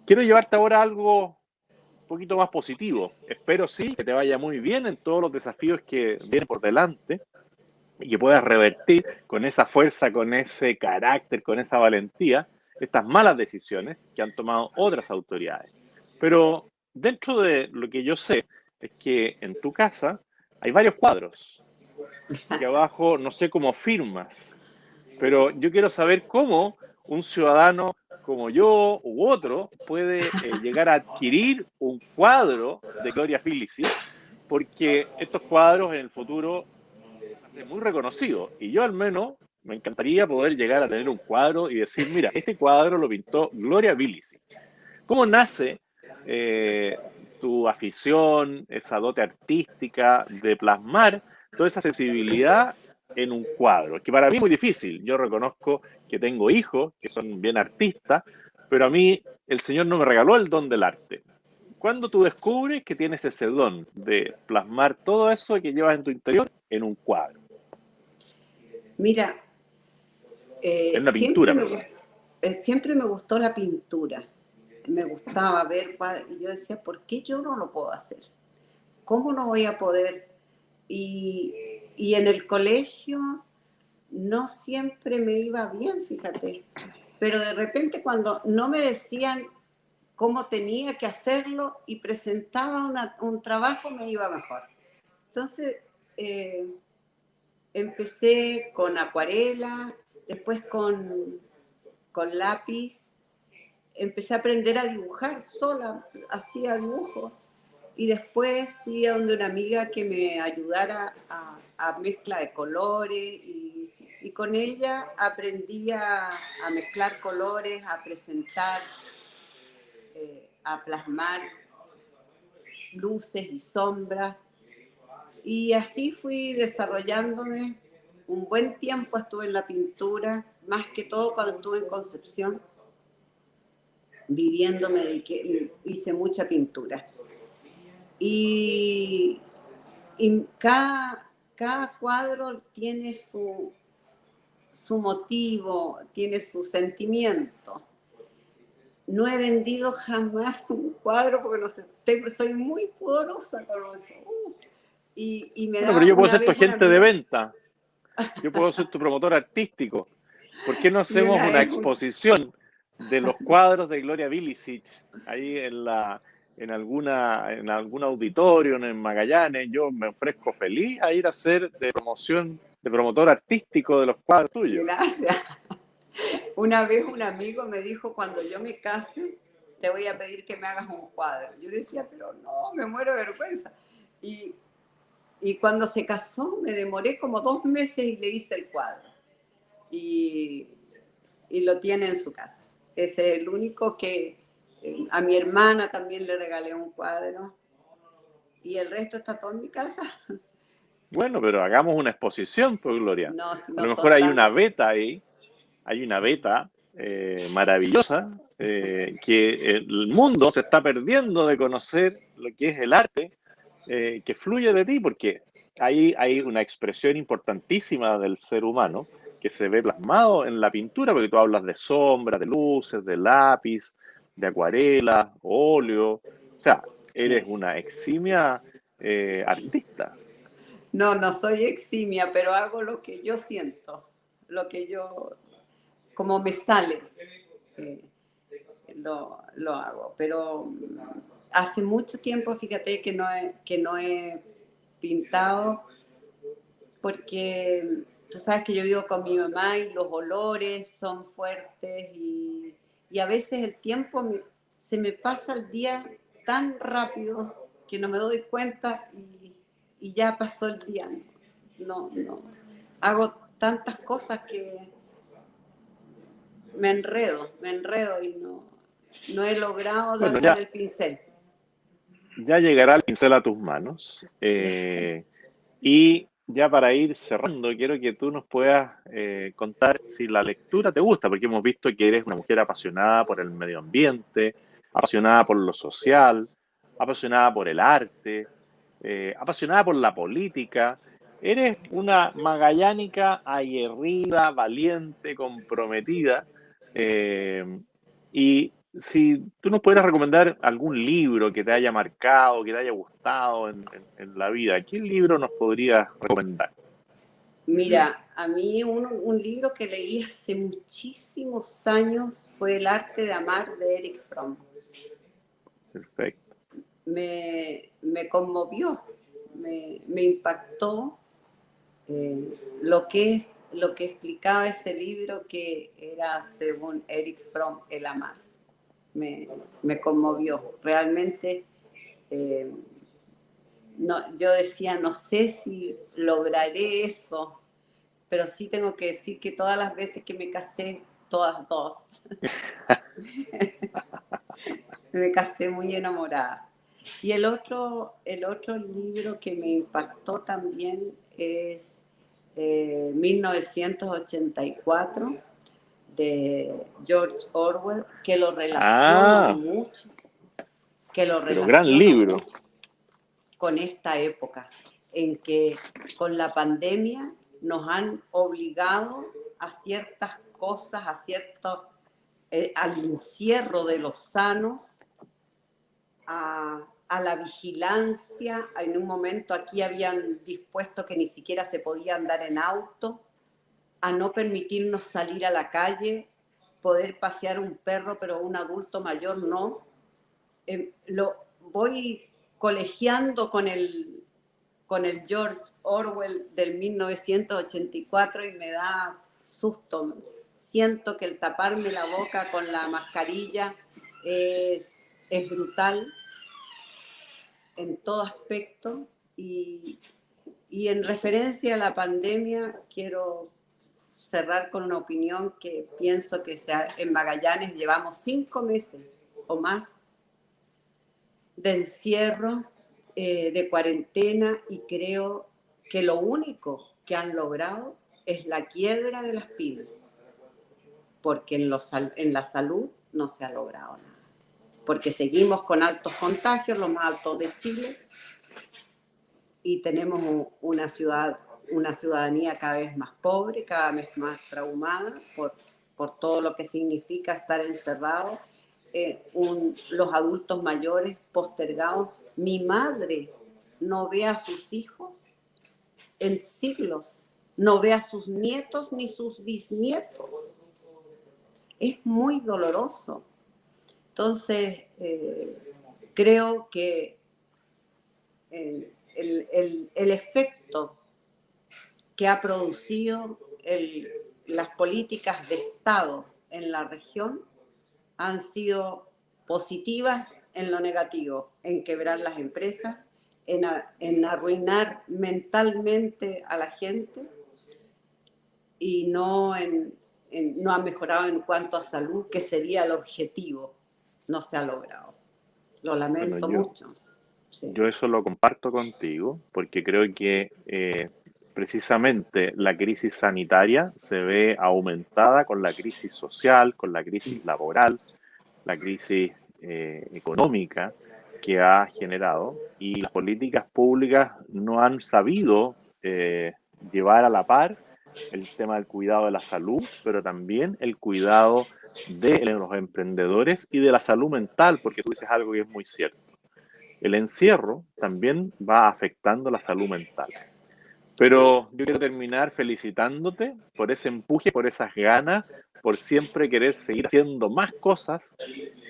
Quiero llevarte ahora a algo un poquito más positivo. Espero sí que te vaya muy bien en todos los desafíos que vienen por delante y que puedas revertir con esa fuerza, con ese carácter, con esa valentía, estas malas decisiones que han tomado otras autoridades. Pero dentro de lo que yo sé es que en tu casa hay varios cuadros y que abajo no sé cómo firmas, pero yo quiero saber cómo un ciudadano como yo u otro puede llegar a adquirir un cuadro de Gloria Filicic, porque estos cuadros en el futuro van a ser muy reconocidos. Y yo al menos me encantaría poder llegar a tener un cuadro y decir, mira, este cuadro lo pintó Gloria Filicic. ¿Cómo nace eh, tu afición, esa dote artística de plasmar toda esa sensibilidad en un cuadro? Que para mí es muy difícil. Yo reconozco que tengo hijos que son bien artistas, pero a mí el Señor no me regaló el don del arte. ¿Cuándo tú descubres que tienes ese don de plasmar todo eso que llevas en tu interior en un cuadro, Mira, en una pintura, perdón? siempre me gustó la pintura. Me gustaba ver cuadros y yo decía, ¿por qué yo no lo puedo hacer? ¿Cómo no voy a poder? Y en el colegio no siempre me iba bien, fíjate. Pero de repente cuando no me decían cómo tenía que hacerlo y presentaba un trabajo, me iba mejor. Entonces, eh, empecé con acuarela, después con lápiz, empecé a aprender a dibujar sola, hacía dibujos. Y después fui a donde una amiga que me ayudara a mezcla de colores y con ella aprendí a mezclar colores, a presentar, a plasmar luces y sombras. Y así fui desarrollándome. Un buen tiempo estuve en la pintura, más que todo cuando estuve en Concepción, viviéndome de que hice mucha pintura. Y, y cada cuadro tiene su motivo, tiene su sentimiento. No he vendido jamás un cuadro porque no sé, soy muy pudorosa con eso. Y me Bueno, pero da yo puedo una ser tu vez un agente de amigo, venta, yo puedo ser tu promotor artístico. ¿Por qué no y hacemos una una vez exposición de los cuadros de Gloria Vilicic ahí en algún auditorio en Magallanes? Yo me ofrezco feliz a ir a hacer de promoción, de promotor artístico de los cuadros tuyos. gracias. Una vez un amigo me dijo, cuando yo me case, te voy a pedir que me hagas un cuadro. Yo le decía, pero no, me muero de vergüenza. Y, y cuando se casó, me demoré como 2 meses y le hice el cuadro. Y, y lo tiene en su casa. Ese es el único que a mi hermana también le regalé un cuadro y el resto está todo en mi casa. Bueno, pero hagamos una exposición, pues Gloria. No, si A no lo mejor son hay una tan... beta ahí, hay una beta maravillosa que el mundo se está perdiendo de conocer lo que es el arte que fluye de ti, porque ahí hay una expresión importantísima del ser humano que se ve plasmado en la pintura, porque tú hablas de sombras, de luces, de lápiz, de acuarela, óleo, o sea, eres Sí. una eximia artista. No, no soy eximia, pero hago lo que yo siento, lo que yo, como me sale, eh, lo hago. Pero hace mucho tiempo, fíjate, que no he pintado, porque tú sabes que yo vivo con mi mamá y los olores son fuertes y a veces el tiempo se me pasa el día tan rápido que no me doy cuenta y ya pasó el día. No, hago tantas cosas que me enredo y no he logrado Bueno, dar con el pincel. ya llegará el pincel a tus manos. Y ya para ir cerrando, quiero que tú nos puedas contar si la lectura te gusta, porque hemos visto que eres una mujer apasionada por el medio ambiente, apasionada por lo social, apasionada por el arte, apasionada por la política. Eres una magallánica aguerrida, valiente, comprometida. Y si tú nos pudieras recomendar algún libro que te haya marcado, que te haya gustado en la vida, ¿qué libro nos podrías recomendar? Mira, a mí un libro que leí hace muchísimos años fue El arte de amar de Erich Fromm. Perfecto. Me conmovió, me impactó lo que explicaba ese libro, que era, según Erich Fromm, el amar. Me conmovió. Realmente, no, yo decía, no sé si lograré eso, pero sí tengo que decir que todas las veces que me casé, todas dos, me casé muy enamorada. Y el otro libro que me impactó también es 1984 de George Orwell, que lo relaciono Ah, mucho, que lo pero gran relaciono libro. mucho con esta época en que con la pandemia nos han obligado a ciertas cosas, al encierro de los sanos, a la vigilancia. En un momento aquí habían dispuesto que ni siquiera se podía andar en auto, a no permitirnos salir a la calle, poder pasear un perro, pero un adulto mayor no. Lo voy colegiando con el George Orwell del 1984 y me da susto. Siento que el taparme la boca con la mascarilla es brutal en todo aspecto y en referencia a la pandemia quiero cerrar con una opinión que pienso que en Magallanes llevamos 5 meses o más de encierro, de cuarentena, y creo que lo único que han logrado es la quiebra de las pymes, porque en la salud no se ha logrado nada, porque seguimos con altos contagios, los más altos de Chile, y tenemos una ciudadanía cada vez más pobre, cada vez más traumada por todo lo que significa estar encerrado, los adultos mayores postergados. Mi madre no ve a sus hijos en siglos, no ve a sus nietos ni sus bisnietos. Es muy doloroso. Entonces, creo que el efecto que ha producido las políticas de Estado en la región han sido positivas en lo negativo, en quebrar las empresas, en arruinar mentalmente a la gente, y no ha mejorado en cuanto a salud, que sería el objetivo. No se ha logrado. Lo Bueno, lamento mucho. Sí. yo eso lo comparto contigo porque creo que precisamente la crisis sanitaria se ve aumentada con la crisis social, con la crisis laboral, la crisis económica que ha generado, y las políticas públicas no han sabido llevar a la par el tema del cuidado de la salud, pero también el cuidado de los emprendedores y de la salud mental, porque tú dices algo que es muy cierto. El encierro también va afectando la salud mental. Pero yo quiero terminar felicitándote por ese empuje, por esas ganas, por siempre querer seguir haciendo más cosas,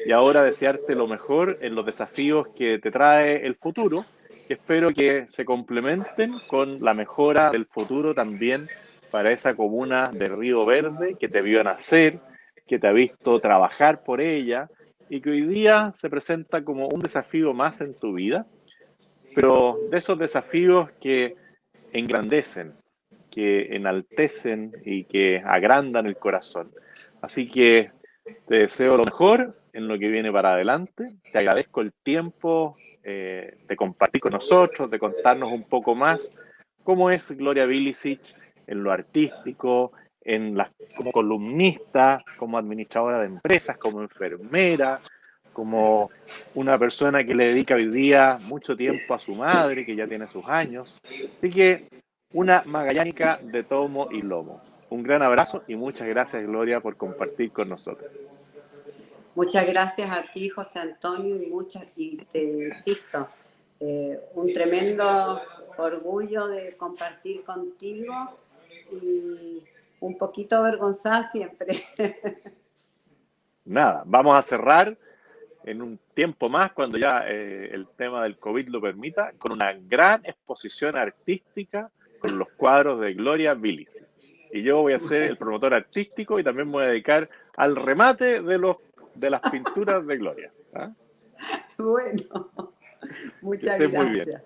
y ahora desearte lo mejor en los desafíos que te trae el futuro, que espero que se complementen con la mejora del futuro también para esa comuna de Río Verde que te vio nacer, que te ha visto trabajar por ella, y que hoy día se presenta como un desafío más en tu vida, pero de esos desafíos que engrandecen, que enaltecen y que agrandan el corazón. Así que te deseo lo mejor en lo que viene para adelante. Te agradezco el tiempo de compartir con nosotros, de contarnos un poco más cómo es Gloria Vilicic en lo artístico, como columnista, como administradora de empresas, como enfermera, como una persona que le dedica hoy día mucho tiempo a su madre, que ya tiene sus años. Así que una magallánica de tomo y lomo. Un gran abrazo y muchas gracias, Gloria, por compartir con nosotros. Muchas gracias a ti, José Antonio, y te insisto, un tremendo orgullo de compartir contigo y un poquito avergonzada siempre. Nada, vamos a cerrar en un tiempo más, cuando ya el tema del COVID lo permita, con una gran exposición artística con los cuadros de Gloria Vilicic. Y yo voy a ser el promotor artístico y también me voy a dedicar al remate de las pinturas de Gloria. ¿Ah? Bueno, Que muchas estés muy bien. gracias.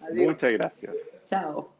Adiós. Muchas gracias. Chao.